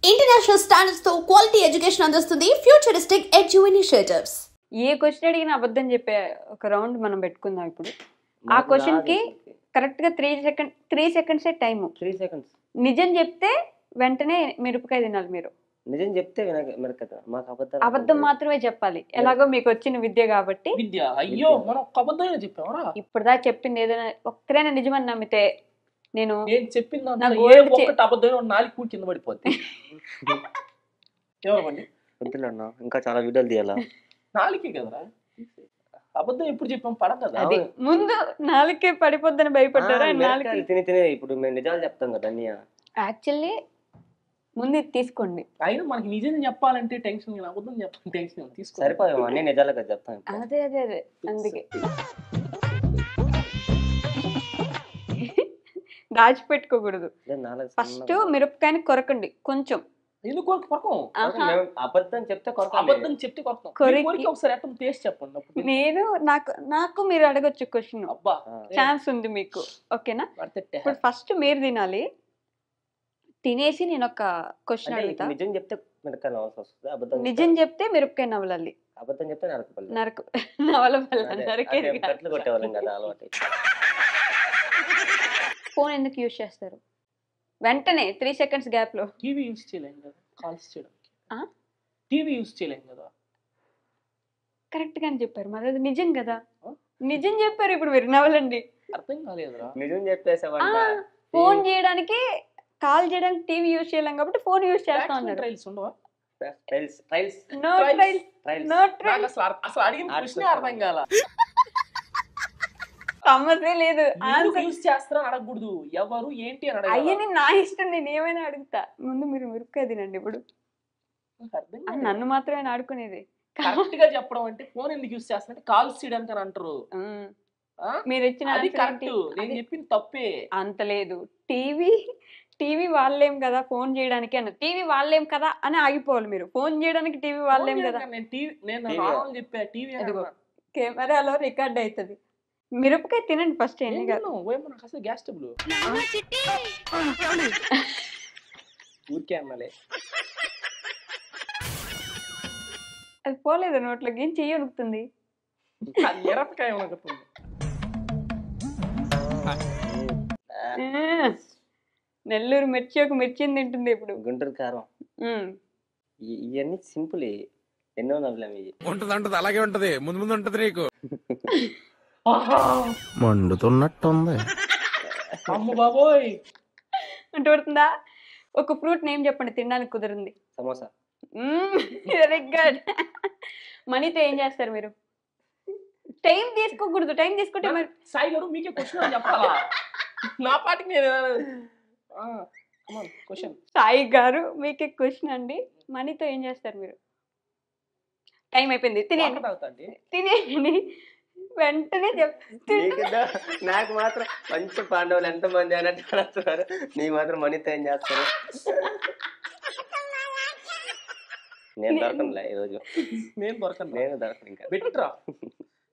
International standards తో quality education అందిస్తుంది futuristic edu initiatives. ఏ question అడిగినా అబద్ధం చెప్పే ఒక రౌండ్ మనం పెట్టుకుందాం ఇప్పుడు. ఆ క్వశ్చన్ కి కరెక్ట్ గా 3 సెకండ్స్ టైం. 3 సెకండ్స్ నిజం చెప్తే వెంటనే మిరపకాయ తినాలి మీరు. నిజం చెప్తే మాకు అబద్ధం మాత్రమే చెప్పాలి. ఎలాగో మీకు వచ్చిన విద్య కాబట్టి. విద్య అయ్యో మనం ఒక అబద్ధమే చెప్పామరా. ఇప్పుడుదా చెప్పింది ఏదైనా ఒక్కరైనా నిజమని నమ్మితే నేను చెప్పింది అబద్ధమే నాలుగు కూర్చు కింద పడిపోద్ది. ఎవరమండి వద్దులన్నా, ఇంకా చాలా వీడియోలు తీయాలా? నాలుగే కదరా, అబద్ధం ఎప్పుడు చెప్పాం పడదు కదా. అది ముందు నాలుగే పడిపోద్దని భయపడ్డారా? తిని తిని ఇప్పుడు మేము నిజాలు చెప్తాం కదా అన్నయ్య. యాక్చువల్లీ ముందు ఇది తీసుకోండి. అయినా మనకి నిజం చెప్పాలంటే టెన్షన్, అబద్ధం చెప్పాలి టెన్షన్. తీసుకో సరిపోయాము అన్నీ నిజాలుగా చెప్తాం. అదే అదే అదే అందుకే దాచిపెట్టుకోకూడదు. ఫస్ట్ మిరపకాయని కొరకండి కొంచెం. ఎందుకు అబద్ధం చెప్తే అబద్ధం చెప్తే ఒకసారి టేస్ట్ చెప్పండి. నేను నాకు మీరు అడగొచ్చు క్వశ్చన్. అబ్బా ఛాన్స్ ఉంది మీకు. ఓకేనా? ఇప్పుడు ఫస్ట్ మీరు తినాలి. తినేసి నేను ఒక క్వశ్చన్ అడుగుతా. నిజం చెప్తే మిరపకాయ నవ్వాల్సి వస్తుంది, అబద్ధం నిజం చెప్తే మిరపకాయ నవ్వాలి, అబద్ధం చెప్తే కొట్టేవాళ్ళం కదా అలవాటు. ఫోన్ ఎందుకు యూజ్ చేస్తారు వెంటనే 3 సెకండ్స్ గ్యాప్ లో? టీవీ యూజ్ చేయలేం కదా, కాల్స్ చేయడానికి. టీవీ యూజ్ చేయలేం కదా. కరెక్ట్ గానే చెప్పారు, మరి అది నిజం కదా. నిజం చెప్పారు. ఇప్పుడు మీరు నవ్వలండి. అర్థం కాలేదురా. నిజం చెప్పేసావా? ఫోన్ చేయడానికి, కాల్ చేయడానికి టీవీ యూజ్ చేయలేం కాబట్టి ఫోన్ యూజ్ చేస్తా ఉన్నారు. ట్రైల్స్ ఉండవా? అసలు అడిగిన ప్రశ్నే అర్థం కాల. సమస్య లేదు. యూజ్ చేస్తారా అడగకూడదు. ఎవరు ఏంటి అని అయ్యని నా ఇష్టం, నేను ఏమైనా అడుగుతా. ముందు మీరు మిరపకాయ తినండి. ఇప్పుడు నన్ను మాత్రమే ఆడుకునేది. కరెక్ట్ గా చెప్పడం అంటే ఫోన్ ఎందుకు యూజ్ చేస్తారంటే కాల్స్ చేయడానికి అని అంటారు. మీరు ఇచ్చిన నేను చెప్పింది తప్పే. అంత లేదు. టీవీ వాళ్ళేం కదా ఫోన్ చేయడానికి అన్న. టీవీ వాళ్ళేం కదా అని ఆగిపోవాలి మీరు. ఫోన్ చేయడానికి టీవీ వాళ్ళేం కదా. కెమెరాలో రికార్డ్ అవుతుంది. మిరపకాయ తినండి ఫస్ట్. ఎన్ని గ్యాస్ ట్రబుల్ ఊరికే అన్నలే. అది పోలేదు నోట్లోకి. ఏం చెయ్యి ఉడుకుతుంది. మిరపకాయ ఉడుకుతుంది. నెల్లూరు మిర్చి ఒక మిర్చిని తింటుంది ఇప్పుడు. గుంటూరు కారం. ఇవన్నీ సింపుల్. ఎన్నో నవ్వులేము. ఉంటది అలాగే ఉంటది. ముందు ముందు ఉంటది నీకు. మండుతున్నట్టుంది. అమ్మ బాబోయ్. ఉంటుందా? ఒక ఫ్రూట్ నేమ్ చెప్పండి తినడానికి కుదిరింది. సమోసా. Very good. మనీతో ఏం చేస్తారు మీరు? టైం తీసుకోకూడదు. టైం తీసుకుంటే మరి సాయి గారు మీకే క్వశ్చన్ చెప్పాలా? నా పాటికి నేను సాయి గారు మీకే క్వశ్చన్ అండి. మనీతో ఏం చేస్తారు మీరు? టైం అయిపోయింది. తినేయండి వెంటనే. నాకు మాత్రం మంచి పాండవులు ఎంత మంది అన్నట్టున్నారు. నీ మాత్రం మనీతో ఏం చేస్తారు? నేను దొరకనులే ఈరోజు. నేను దొరకను ఇంకా. బెట్రా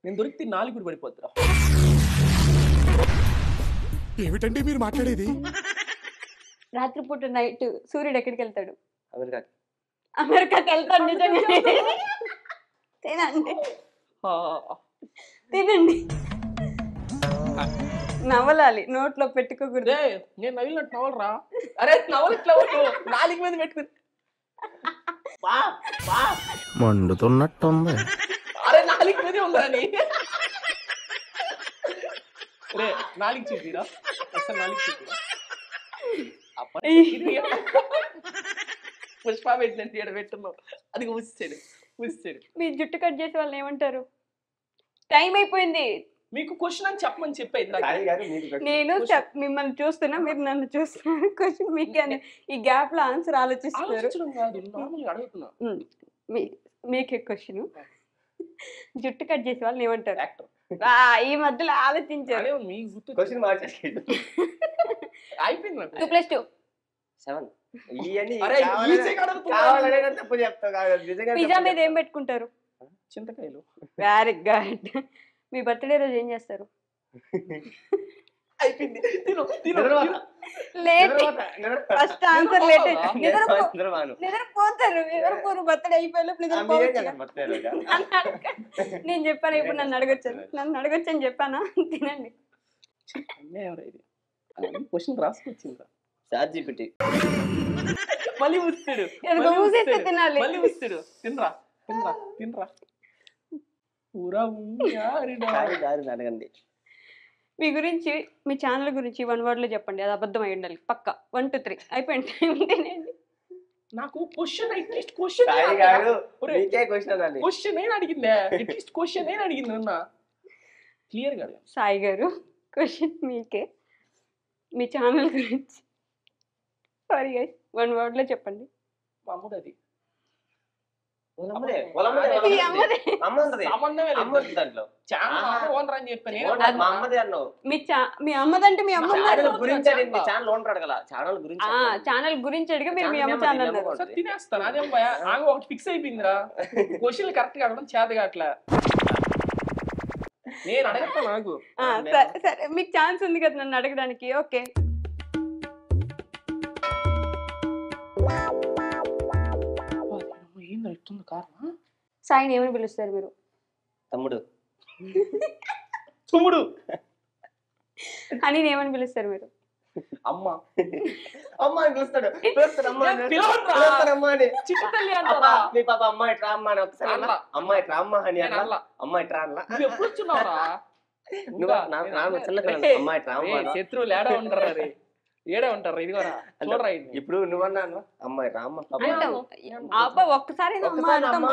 నేను దొరికితే 4 కూడా పడిపోతురా. ఏమిటండి మీరు మాట్లాడేది? రాత్రిపూట నైట్ సూర్యుడు ఎక్కడికి వెళ్తాడు? అమెరికాకి వెళ్తాడు. నిజంగా తినండి. నవ్వలాలి, నోట్లో పెట్టుకోకూడదు. నేను నవ్వినట్టు నవ్వలరా. అరే నవ్వట్లా, 4 మీద పెట్టుకుని మండుతున్నట్టుంది. అరే 4 మీదే ఉందా నీ? రే 4 చూపిరా. అసలు 4 చూపిరా. పుష్ప పెట్టినట్టు ఇక్కడ పెట్టున్నావు. అది ఊసాడు. మీ జుట్టు కట్ చేసే వాళ్ళని ఏమంటారు? టైం అయిపోయింది. మీకు క్వశ్చన్ అని చెప్పమని చెప్పేది. నేను మిమ్మల్ని చూస్తున్నా, మీరు నన్ను చూస్తున్నారు. క్వశ్చన్ మీకే. ఈ గ్యాప్ లో ఆన్సర్ ఆలోచిస్తున్నారు. మీకే క్వశ్చన్. జుట్టు కట్ చేసే వాళ్ళని ఏమంటారు? ఈ మధ్యలో ఆలోచించారు. 2+2 7. పిజ్జా మీద ఏం పెట్టుకుంటారు? చింతకాయలు. Very good. మీ బర్త్డే రోజు ఏం చేస్తారు? అయిపోయింది. తిను తిను నిద్రపోతా. లేట్ నిద్రపోతా. ఫస్ట్ ఆన్సర్ లేట్ నిద్రపోను. నిద్రపోతారు నిద్రపోరు బర్త్డే అయిపోయేలోపు మీరేం నిద్రపోవచ్చు చేస్తారు బర్త్డే రోజా? నేను చెప్పాను ఇప్పుడు నన్ను అడగొచ్చని చెప్పానా తినండి క్వశ్చన్ రాసుకొచ్చిందా ChatGPT. మళ్ళీ వస్తాడు ఎందుకు ఊసేస్తే తినాలి. మళ్ళీ వస్తాడు. తినరా తినరా తినరా పూరా దారిని అడగండి. మీ గురించి మీ ఛానల్ గురించి 1 word లో చెప్పండి. అది అబద్ధం అయి ఉండాలి పక్క. 1 2 3 అయిపోయింది టైం తినండి. నాకు క్వశ్చన్ అట్లీస్ట్ క్వశ్చన్ సాయి గారు మీకే క్వశ్చన్ అండి. క్వశ్చన్ నేను అడిగిందే అట్లీస్ట్ క్వశ్చన్ నేను అడిగింది అన్న క్లియర్ గా. సాయి గారు క్వశ్చన్ మీకే. మీ ఛానల్ గురించి సారీ గైస్ 1 word లో చెప్పండి. మా అమ్మది అది ఒలమ్మదే, ఈ ఒలమ్మదే. అమ్మదే. అమ్మది. సంబంధమే అమ్మ ఉంది దాంట్లో. ఛానల్ ఓనర్ అని చెప్పాను. మా అమ్మదే అన్నావు. మీ అమ్మదంటే మీ అమ్మ ఛానల్ గురించి అడిగింది. ఛానల్ ఓనర్ అడగల. ఛానల్ గురించి అడగాలి. ఛానల్ గురించి అడిగా మీరు మీ అమ్మ ఛానల్ ఛానల్ ఏమో అన్నారు. ఒకటి. తినేస్తాను అదేం భయ. ఆమె ఒకటి ఫిక్స్ అయిపోయిందిరా. క్వశ్చన్లు కరెక్ట్ గా అడగడం చేతగా అట్లా నేను అడగతా నాకు. సరే మీకు ఛాన్స్ ఉంది కదా నన్ను అడగడానికి. ఓకే ఏంది ఇస్తుంది కారణం? సాయిని ఏమని పిలుస్తారు మీరు? తమ్ముడు. తుమ్ముడు. అని ఏమని పిలుస్తారు మీరు? అమ్మ. అమ్మ అని పిలుస్తాడు. పిలుస్తాడు అమ్మ అని. పిలవనురా. పిలుస్తాడు అమ్మ అని. చిట్టి తల్లి అబ్బా, అంటారా? మీ పాప అమ్మ ఇట్రా అమ్మ అని ఒకసారి అనలా. అమ్మ ఇట్రా అమ్మ అని నేను అనలా. అమ్మ ఇట్రా అనలా. నువ్వు ఎప్పుడు వచ్చినావురా? నువ్వు నాకు చిన్నపిల్ల అమ్మ ఇట్రా అమ్మ అన్నా. శత్రువులు ఏడా ఉంటారా రే? ఏడా ఉంటారా? ఇదిగోరా చూడరా ఇది. ఇప్పుడు నువ్వన్నాను అమ్మ ఇట్రా అమ్మ పాప. అంటావు. అబ్బా ఒక్కసారి అమ్మ అంటాం.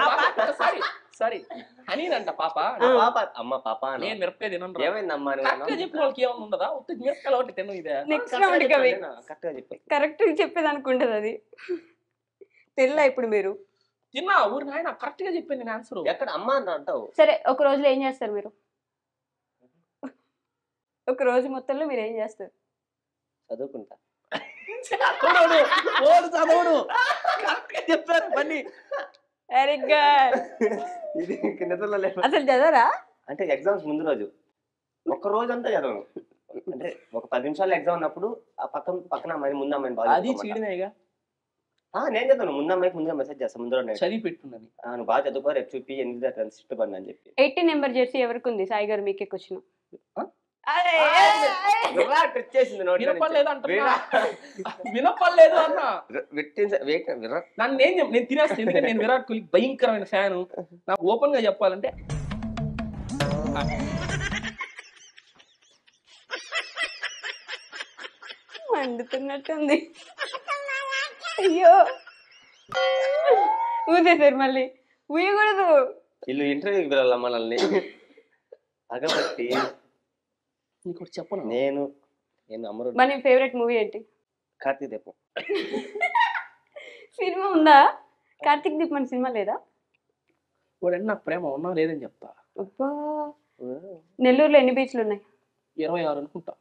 పాప, సారీ సారీ అనినంట పాప. పాప అమ్మ పాప అని. నేను మిరపకాయ తినను. ఏమైంది అమ్మ అని కరెక్ట్ గా చెప్పిన వాళ్ళకి ఏమన్నా ఉండదా? ఉత్త మిరపకాయలు ఒకటి తిను. ఇదే నెక్స్ట్ రౌండ్ కవి కరెక్ట్ గా చెప్పు. కరెక్ట్ చెప్పేది అనుకుంటది అది. తెల్లా ఇప్పుడు మీరు తిన్నా ఊరి నాయన కరెక్ట్ గా చెప్పింది నేను ఆన్సర్. ఎక్కడ అమ్మ అని అంటావు? సరే ఒక రోజులో ఏం చేస్తారు మీరు? ఒక రోజు మొత్తంలో మీరు ఏం చేస్తారు? చదువుకుంటా. చదవడు కరెక్ట్ గా చెప్పారు పని. Very good. ఇది నిద్రలో లేదు. అసలు చదవరా? అంటే ఎగ్జామ్స్ ముందు రోజు ఒక్క రోజు అంతా చదవను. అంటే ఒక 10 నిమిషాలు ఎగ్జామ్ ఉన్నప్పుడు ఆ పక్కన అమ్మాయి ముందు అమ్మాయిని బాగా అది చీడినాయిగా. నేను చదువును. ముందు అమ్మాయికి ముందుగా మెసేజ్ చేస్తాను. ముందు రోజు చదివి పెట్టుకున్నాను. నువ్వు బాగా చదువుకో రేపు చూపి 8 ఇష్టపడి అని చెప్పి. 80 నెంబర్ జెర్సీ ఎవరికి ఉంది? సాయి గారు మీకే క్వశ్చన్. విరాట్ వచ్చేసింది నోట్లో నుంచి. వినపడలేదు అంటున్నా. వినపడలేదు అన్న. విరాట్ నన్ను నేను తినేస్తాను. ఎందుకంటే నేను విరాట్ కోహ్లీ భయంకరమైన ఫ్యాను. నాకు ఓపెన్ గా చెప్పాలంటే మండుతున్నట్టుంది. అయ్యో ఊసేసారు మళ్ళీ. ఊయకూడదు. వీళ్ళు ఇంటర్వ్యూకి పిలవాల మనల్ని. అగబట్టి నీకు చెప్పను. నేను అమరు. మరి నీ ఫేవరెట్ మూవీ ఏంటి? కార్తీక్ దీపం. సినిమా ఉందా? కార్తీక్ దీపం అనే సినిమా లేదా? వాడు నాకు ప్రేమ ఉన్నా లేదని చెప్తా. అబ్బా నెల్లూరులో ఎన్ని బీచ్లు ఉన్నాయి? 26 అనుకుంటా.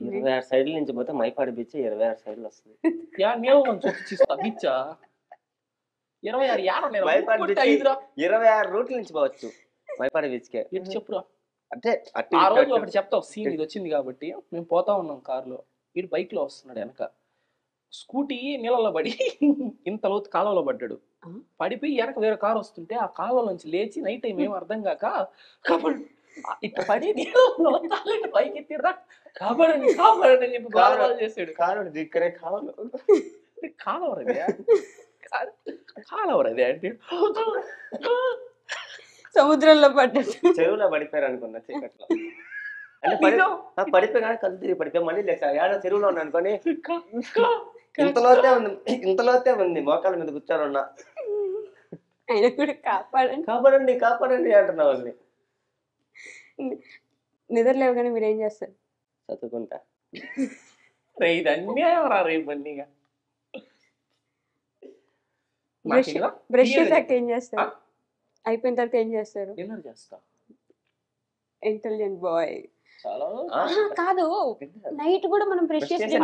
26 సైడ్ల నుంచి పోతే మైపాడు బీచ్ 26 సైడ్లు వస్తుంది. బీచా 26 మైపాడు బీచ్ 26 రూట్ల నుంచి పోవచ్చు మైపాడు బీచ్ కే. చెప్పురా. అంటే ఆ రోజు ఒకటి చెప్తావు సీన్. ఇది వచ్చింది కాబట్టి మేము పోతా ఉన్నాం కారులో. వీడు బైక్ లో వస్తున్నాడు వెనక. స్కూటీ నీళ్ళలో పడి ఇంత లోతు కాలువలో పడ్డాడు. పడిపోయి వెనక వేరే కారు వస్తుంటే ఆ కాలువలోంచి లేచి నైట్ టైం ఏం అర్థం కాక కబడ్డీ ఇట్లా పడి నీళ్ళలో పైకి ఎత్తిరా కబడ్డీ కాపాడండి అని చెప్పి గోల చేసాడు. కాలు దిక్కరే కాలు కాలవరదే అంటే సముద్రంలో పడ్డాడు. చెరువులో పడిపోయారు అనుకున్నా చీకట్లో. అంటే పడిపోయి కానీ కళ్ళు తిరిగి పడిపోయి మళ్ళీ లేదు ఏడో చెరువులో ఉన్నా అనుకోని ఇంతలోతే ఉంది మోకాల మీద కూర్చోనున్నా. ఆయన కూడా కాపాడండి కాపాడండి అంటున్నా వాళ్ళని. నిద్రలేవు కానీ మీరు ఏం చేస్తారు? చదువుకుంటా. ఇది అన్యాయం రా రేపు అన్నీగా. బ్రష్ చేసాక ఏం చేస్తారు? అయిపోయిన తర్వాత ఏం చేస్తారు? డిన్నర్ చేస్తా. Intelligent boy. చాలా కాదు నైట్ కూడా మనం బ్రష్ చేసి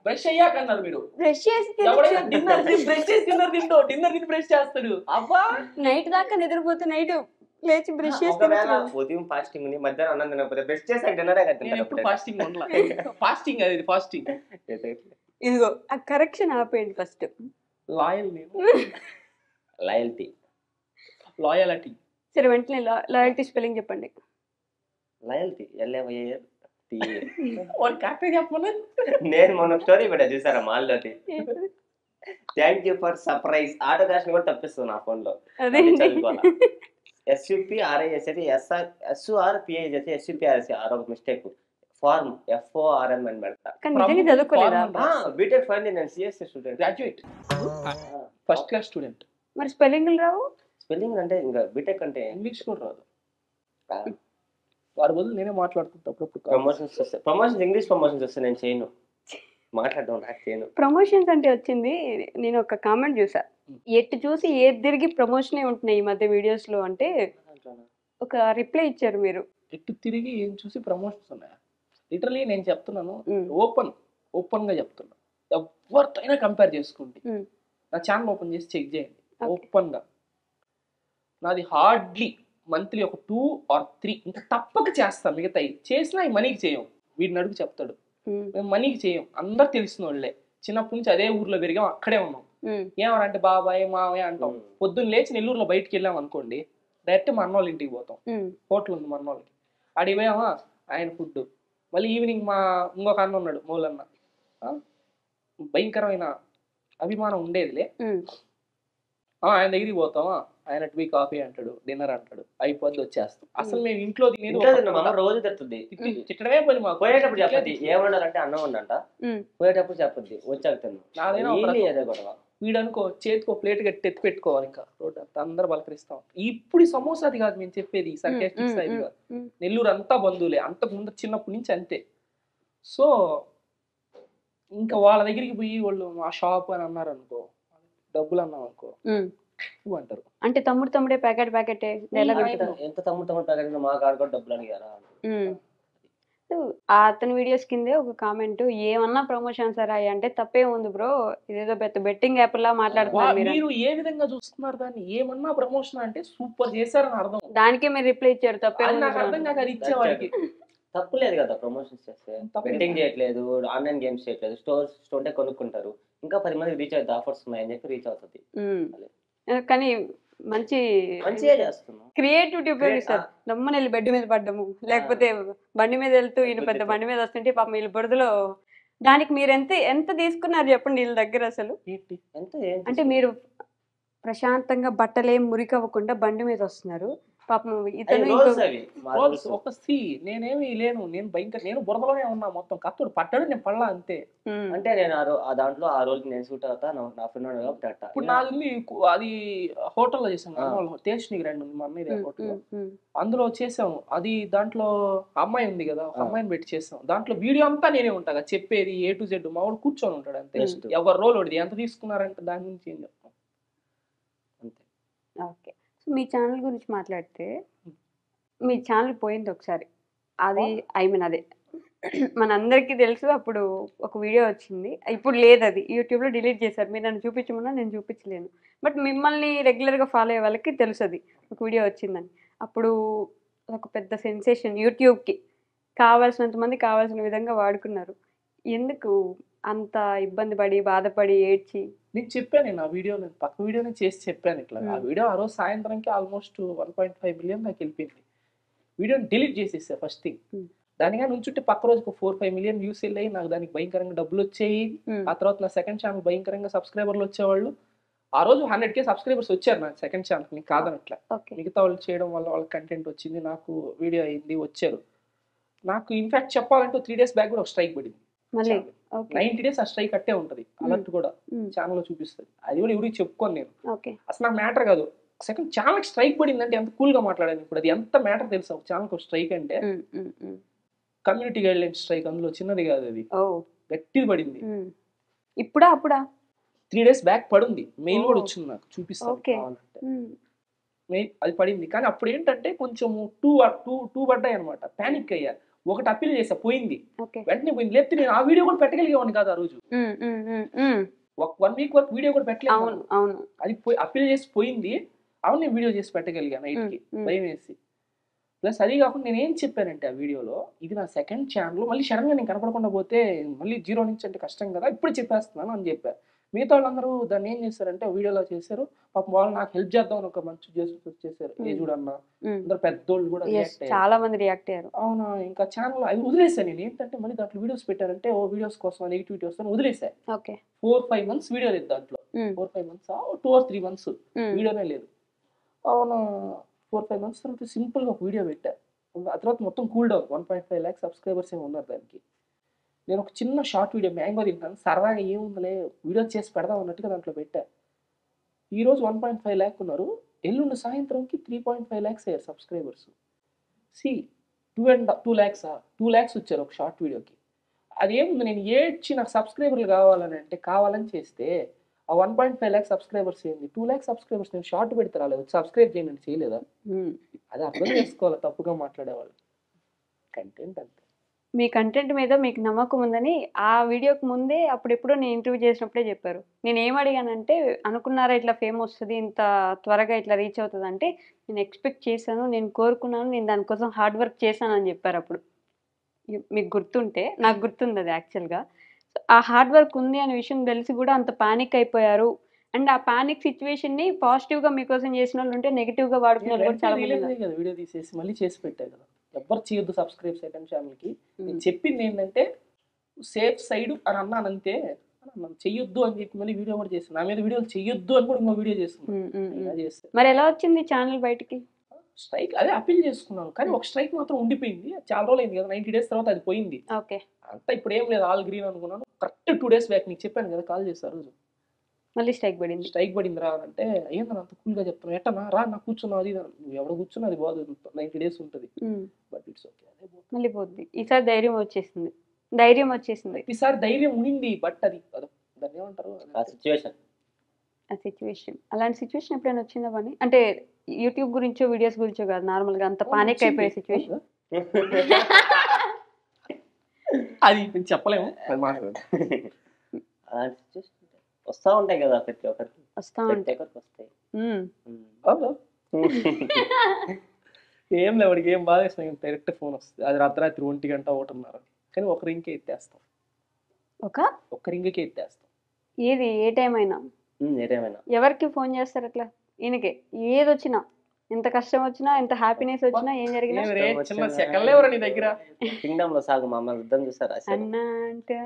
బ్రష్ అయ్యాక అన్నారు మీరు. బ్రష్ చేసి డిన్నర్ తిని బ్రష్ చేస్తాడు. అబ్బా నైట్ దాకా నిద్రపోతే నైట్ లేచి బ్రష్ చేసి ఒకవేళ ఉదయం ఫాస్టింగ్ ఉంది, మధ్యాహ్నం అన్నం తినకపోతే బ్రష్ చేసాక డిన్నరే నేను ఎప్పుడు కదా. ఫాస్టింగ్ ఉండలా. ఫాస్టింగ్ అది ఫాస్టింగ్. ఇదిగో ఆ కరెక్షన్ ఆపేయండి ఫస్ట్. లాయల్ నేను. లాయల్టీ. లాయలిటీ. సరే వెంటనే లాయల్టీ స్పెల్లింగ్ చెప్పండి. Loyalty LAYLT. వాళ్ళు కరెక్ట్గా చెప్పమని. నేను మొన్న స్టోరీ పెట్టా చూసారా మాల్లోటి. Thank you for surprise. Auto cash కూడా తప్పిస్తుంది నా ఫోన్ లో. అదే SUPRAS ఒక మిస్టేక్. ఫార్మ్ FORM అని పెడతా. కానీ నిజంగా చదువుకోలేదా? బీటెక్ ఫైనల్ నేను CSC student. Graduate. First class student. మరి స్పెల్లింగ్లు రావు? స్పెల్లింగ్ అంటే ఇంకా బీటెక్ అంటే ఇంగ్లీష్ కూడా రాదు. వారి బదులు నేనే మాట్లాడుకుంటా అప్పుడప్పుడు. ప్రమోషన్స్ ఇంగ్లీష్ ప్రమోషన్స్ వస్తే నేను చేయను, మాట్లాడడం నాకు చేయను. ప్రమోషన్స్ అంటే వచ్చింది, నేను ఒక కామెంట్ చూసా, ఎటు చూసి ఏది తిరిగి ప్రమోషనే ఉంటున్నాయి ఈ మధ్య వీడియోస్ లో అంటే ఒక రిప్లై ఇచ్చారు మీరు. ఎటు తిరిగి ఏం చూసి ప్రమోషన్స్ ఉన్నాయా? లిటరలీ నేను చెప్తున్నాను, ఓపెన్ గా చెప్తున్నా. ఎవరితో అయినా కంపేర్ చేసుకోండి, నా ఛానల్ ఓపెన్ చేసి చెక్ చేయండి ఓపెన్ గా. నాది హార్డ్లీ మంత్లీ ఒక 2 or 3 ఇంకా తప్పక చేస్తాం. మిగతా చేసినా ఈ మనీకి చేయం. వీడిని అడుగు చెప్తాడు, మేము మనీకి చేయం. అందరు తెలిసిన వాళ్ళే, చిన్నప్పటి నుంచి అదే ఊర్లో పెరిగాం, అక్కడే ఉన్నాం. ఏమనంటే బాబాయ్ మావయ్య అంటాం. పొద్దున్న లేచి నెల్లూరులో బయటికి వెళ్ళాం అనుకోండి, డైరెక్ట్ మా అన్నోళ్ళ ఇంటికి పోతాం. హోటల్ ఉంది మా అన్నోళ్ళకి, అడిగి పోయామా ఆయన ఫుడ్. మళ్ళీ ఈవినింగ్ మా ఇంకొక అన్న ఉన్నాడు మూలన్న, భయంకరమైన అభిమానం ఉండేదిలే. ఆయన దగ్గరికి పోతామా, ఆయన టీ కాఫీ అంటాడు, డిన్నర్ అంటాడు, అయిపోద్ది వచ్చేస్తాం. అసలు మేము ఇంట్లో రోజు తిడుతుంది, తిట్టడమే పని మాకు. పోయేటప్పుడు చెప్పద్ది ఏమన్నారంటే అన్నం ఉందంట, పోయేటప్పుడు చెప్పద్ది వచ్చాక తిన్నా. వీడనుకో చేతికి ఒక ప్లేట్ కట్టి ఎత్తి పెట్టుకోవాలి, ఇంకా రోడ్ అంతా అందరు పలకరిస్తాం. ఇప్పుడు సమోసాది కాదు మేము చెప్పేది, సర్కాస్టిక్స్ అది కాదు. నెల్లూరు అంతా బంధువులే, అంతకు ముందు చిన్నప్పటి నుంచి అంతే. సో ఇంకా వాళ్ళ దగ్గరికి పోయి వాళ్ళు మా షాప్ అని అన్నారు అనుకో, డబ్బులు అన్నాం అనుకో అంటారు. అంటే తమ్ముడే ప్యాకెట్ ఎంత తమ్ముడు ప్యాకెట్ మా కాడ డబ్బులు అడిగారా. అతని వీడియోస్ కిందే ఒక కామెంట్, ఏమన్నా ప్రమోషన్స్ రాయి అంటే తప్పే ఉంది బ్రో, ఇదేదో పెద్ద బెట్టింగ్ యాప్ లా మాట్లాడుతున్నారు మీరు. ఏ విధంగా చూస్తున్నారు దాన్ని? ఏమన్నా ప్రమోషన్ అంటే సూపర్ చేశారని అర్థం. దానికే మీరు రిప్లై ఇచ్చారు, తప్పే నాకు అర్థం కాక అది ఇచ్చేవాడికి. తప్పులేదు కదా ప్రమోషన్స్ చేస్తే. బెట్టింగ్ చేయట్లేదు, ఆన్లైన్ గేమ్స్ చేయట్లేదు, స్టోర్ కొనుక్కుంటారు, ఇంకా 10 మందికి రీచ్ అవుతుంది, ఆఫర్స్ ఉన్నాయని చెప్పి రీచ్ అవుతుంది. కానీ మంచిగా చేస్తున్నాం, క్రియేటివిటీ ఉపయోగిస్తారు. దమ్మని వెళ్ళి బెడ్ మీద పడ్డము, లేకపోతే బండి మీద వెళ్తూ ఈయన పెద్ద బండి మీద వస్తుంటే పాపం వీళ్ళ బురదలో. దానికి మీరు ఎంత తీసుకున్నారు చెప్పండి వీళ్ళ దగ్గర? అసలు అంటే మీరు ప్రశాంతంగా బట్టలేం మురికవ్వకుండా బండి మీద వస్తున్నారు, పాపం ఇతను ఒక నేనేమి లేను, నేను బురదలోనే ఉన్నా, మొత్తం కత్తుడు పట్టాడు, నేను పడలా అంతే. అంటే నేను దాంట్లో ఆ రోజు నేను షూట్ అవుతా, నా ఫ్రెండ్ ఇప్పుడు నాది అది హోటల్లో చేసాను, టేస్ట్ గ్రాండ్ ఉంది మా అన్నయ్య హోటల్, అందులో చేసాము. అది దాంట్లో అమ్మాయి ఉంది కదా, ఒక అమ్మాయిని పెట్టి చేసాం. దాంట్లో వీడియో అంతా నేనే ఉంటా చెప్పేది A to Z. మా వాడు కూర్చొని ఉంటాడు అంతే, ఎవరు రోల్ ఒకటి ఎంత తీసుకున్నారంటే దాని నుంచి ఏం చెప్తాం అంతే. ఓకే, మీ ఛానల్ గురించి మాట్లాడితే, మీ ఛానల్ పోయింది ఒకసారి, అది అదే మనందరికీ తెలుసు. అప్పుడు ఒక వీడియో వచ్చింది, ఇప్పుడు లేదు, అది యూట్యూబ్లో డిలీట్ చేశారు. మీరు నన్ను చూపించమన్నా నేను చూపించలేను, బట్ మిమ్మల్ని రెగ్యులర్గా ఫాలో అయ్యే వాళ్ళకి తెలుసు అది ఒక వీడియో వచ్చిందని. అప్పుడు ఒక పెద్ద సెన్సేషన్, యూట్యూబ్కి కావాల్సినంత మంది కావాల్సిన విధంగా వాడుకున్నారు. ఎందుకు అంత ఇబ్బంది పడి బాధపడి ఏడ్చి? నేను చెప్పాను, ఆ వీడియో పక్క వీడియోనే చేసి చెప్పాను ఇట్లా. ఆ వీడియో ఆ రోజు సాయంత్రంకి ఆల్మోస్ట్ 1.5 మిలియన్ నాకు వెళ్ళిపోయింది. వీడియోని డిలీట్ చేసేసా ఫస్ట్ థింగ్. దానిగా నుంచుంటే పక్క రోజుకు 4-5 మిలియన్ వ్యూస్ వెళ్ళాయి, నాకు దానికి భయంకరంగా డబ్బులు వచ్చాయి. ఆ తర్వాత నా సెకండ్ ఛానల్ భయంకరంగా సబ్స్క్రైబర్లు వచ్చేవాళ్ళు. ఆ రోజు 100K సబ్స్క్రైబర్స్ వచ్చారు నా సెకండ్ ఛానల్, నీకు కాదనట్లా. మిగతా వాళ్ళు చేయడం వల్ల వాళ్ళ కంటెంట్ వచ్చింది, నాకు వీడియో అయింది, వచ్చారు. నాకు ఇన్ఫాక్ట్ చెప్పాలంటే 3 days బ్యాక్ కూడా ఒక స్ట్రైక్ పడింది. 90 days ఆ స్ట్రైక్ అట్టే ఉంటది, అలర్ట్ కూడా ఛానల్లో చూపిస్తుంది. అది కూడా ఎవరికి చెప్పుకోను నేను, అసలు నాకు మ్యాటర్ కాదు. సెకండ్ ఛానల్ స్ట్రైక్ పడింది అంటే ఎంత కూల్ గా మాట్లాడాను. ఇప్పుడు అది ఎంత మ్యాటర్ తెలుసా ఛానల్ ఒక స్ట్రైక్ అంటే? కమ్యూనిటీ గైడ్ లైన్ స్ట్రైక్, అందులో చిన్నది కాదు, అది గట్టిది పడింది. ఇప్పుడా 3 days బ్యాక్ పడింది, మెయిల్ కూడా వచ్చింది నాకు, చూపిస్తాను మెయిల్. అది పడింది, కానీ అప్పుడు ఏంటంటే కొంచెం టూ పడ్డాయి అనమాట. ప్యానిక్ అయ్యా, ఒకటి అప్పీల్ చేసా, పోయింది, వెంటనే పోయింది. లేకపోతే నేను ఆ వీడియో కూడా పెట్టగలిగేవాడిని కాదు ఆ రోజు. 1 week వరకు వీడియో కూడా పెట్టలేదు, అది అప్పీల్ చేసి పోయింది. అవును నేను వీడియో చేసి పెట్టగలిగా నైట్కి భయం వేసి. ప్లస్ అది కాకుండా నేను ఏం చెప్పానంటే ఆ వీడియోలో, ఇది నా సెకండ్ ఛానల్, మళ్ళీ సడన్గా నేను కనపడకుండా పోతే మళ్ళీ 0 నుంచి అంటే కష్టం కదా, ఇప్పుడు చెప్పేస్తున్నాను అని చెప్పారు. మిగతా వాళ్ళందరూ దాన్ని ఏం చేశారంటే వీడియోలో చేశారు, పాపం వాళ్ళు నాకు హెల్ప్ చేద్దాం అని ఒక మంచి చేశారు. ఏ చూడన్నా అందరు పెద్దోళ్ళు కూడా రియాక్ట్ అయ్యారు, చాలా మంది రియాక్ట్ అయ్యారు. అవునా ఇంకా ఛానల్ అది వదిలేసాను నేను. ఏంటంటే మళ్ళీ దాంట్లో వీడియోస్ పెట్టారంటే ఓ వీడియోస్ కోసం నెగిటివిటీ వస్తాను వదిలేసాను. ఓకే 4-5 months వీడియో లేదు దాంట్లో. 4-5 months 2 or 3 months వీడియోనే లేదు. అవునా 4-5 months తర్వాత సింపుల్గా ఒక వీడియో పెట్టా. ఆ తర్వాత మొత్తం కూల్ డౌన్. 1.5 lakh సబ్స్క్రైబర్స్ ఏమి ఉన్నారు దానికి. నేను ఒక చిన్న షార్ట్ వీడియో మ్యాంగో తింటాను సరదాగా ఏముందలే వీడియో చేసి పెడదాం అన్నట్టుగా దాంట్లో పెట్టా. ఈరోజు 1.5 lakh ఉన్నారు, ఎల్లుండి సాయంత్రంకి 3.5 lakhs అయ్యారు సబ్స్క్రైబర్స్. సి 2 lakhs వచ్చారు ఒక షార్ట్ వీడియోకి. అదేముంది నేను ఏడ్చి నాకు సబ్స్క్రైబర్లు కావాలని అంటే కావాలని చేస్తే ఆ 1.5 lakh సబ్స్క్రైబర్స్ ఏంది, 2 lakh సబ్స్క్రైబర్స్ నేను షార్ట్ పెడితే రాలేదు, సబ్స్క్రైబ్ చేయండి చేయలేదా? అది అర్థం చేసుకోవాలి తప్పుగా మాట్లాడేవాళ్ళు. కంటెంట్ అంతే. మీ కంటెంట్ మీద మీకు నమ్మకం ఉందని ఆ వీడియోకి ముందే అప్పుడెప్పుడో నేను ఇంటర్వ్యూ చేసినప్పుడే చెప్పారు. నేను ఏం అడిగానంటే, అనుకున్నారా ఇట్లా ఫేమ్ వస్తుంది ఇంత త్వరగా ఇట్లా రీచ్ అవుతుంది అంటే, నేను ఎక్స్పెక్ట్ చేశాను, నేను కోరుకున్నాను, నేను దానికోసం హార్డ్ వర్క్ చేశాను అని చెప్పారు. అప్పుడు మీకు గుర్తుంటే, నాకు గుర్తుంది అది యాక్చువల్గా. ఆ హార్డ్ వర్క్ ఉంది అనే విషయం తెలిసి కూడా అంత పానిక్ అయిపోయారు. అండ్ ఆ పానిక్ సిచ్యువేషన్ని పాజిటివ్గా మీకోసం చేసిన వాళ్ళు ఉంటే నెగిటివ్గా వాడుకునే వాళ్ళు కూడా చాలా మంది ఉన్నారు. వీడియో తీసేసి మళ్ళీ చేసి పెట్టారు కదా, ఎవ్వరు చేయొద్దు సబ్స్క్రైబ్ సెకండ్ ఛానల్కి. నేను చెప్పింది ఏంటంటే సేఫ్ సైడ్ అని అన్నాను అంతే, చెయ్యొద్దు అని చెప్పి మళ్ళీ వీడియో కూడా చేస్తాను. నా మీద వీడియోలు చెయ్యొద్దు అని కూడా ఇంకో వీడియో చేస్తున్నాను. మరి ఎలా వచ్చింది ఛానల్ బయటికి? స్ట్రైక్ అదే అపీల్ చేసుకున్నాను, కానీ ఒక స్ట్రైక్ మాత్రం ఉండిపోయింది. చాలా రోజులు అయింది కదా, 90 days తర్వాత అది పోయింది. ఓకే అంతా ఇప్పుడు ఏం లేదు, ఆల్ గ్రీన్ అనుకున్నాను. కరెక్ట్ 2 days బ్యాక్ నీకు చెప్పాను కదా, కాల్ చేశారు రోజు మళ్ళీ స్ట్రైక్ పడింది. స్ట్రైక్ పడింది రా అంటే, ఏందని అంత కూల్గా చెప్తాను, ఎట్టనా రా నాకు కూర్చున్నావు అది నువ్వు ఎవడ కూర్చున్నా అది బాగు 90 days ఉంటుంది. బట్ ఇట్స్ ఓకే, అదే మళ్ళీ పోద్ది. ఈసారి ధైర్యం వచ్చేసింది. ఈసారి ధైర్యం ఉండింది, బట్ అది దాన్ని ఏమంటారు ఆ సిచ్యువేషన్. అలాంటి సిచ్యువేషన్ ఎప్పుడైనా వచ్చిందా పని? అంటే యూట్యూబ్ గురించో వీడియోస్ గురించో కాదు, నార్మల్గా అంత పానిక్ అయిపోయే సిచ్యువేషన్. అది చెప్పలేము, అది మాట్లాడదు. అలాంటి సిచ్యువేషన్ వస్తూ ఉంటాయి కదా ప్రతి ఒక్కరికి, వస్తాయి. ఏం లేవు వాడికి ఏం బాధ వేసిన డైరెక్ట్ ఫోన్ వస్తుంది, అది రాత్రి 1 గంట 1:30, కానీ ఒక రింగ్కే ఎత్తేస్తాం. ఒక రింగ్కే ఎత్తేస్తాం. ఏది ఏ టైం అయినా ఎవరికి ఫోన్ చేస్తారు అట్లా? ఈయనకే ఏది వచ్చినా, ఎంత కష్టం వచ్చినా, ఎంత హ్యాపీనెస్ వచ్చినా, ఏం జరిగినా చిన్న సెకండ్ లేవరా నీ దగ్గర. కింగ్డమ్ లో సాగు మమ్మల్ని యుద్ధం చూసారు అన్నా అంటే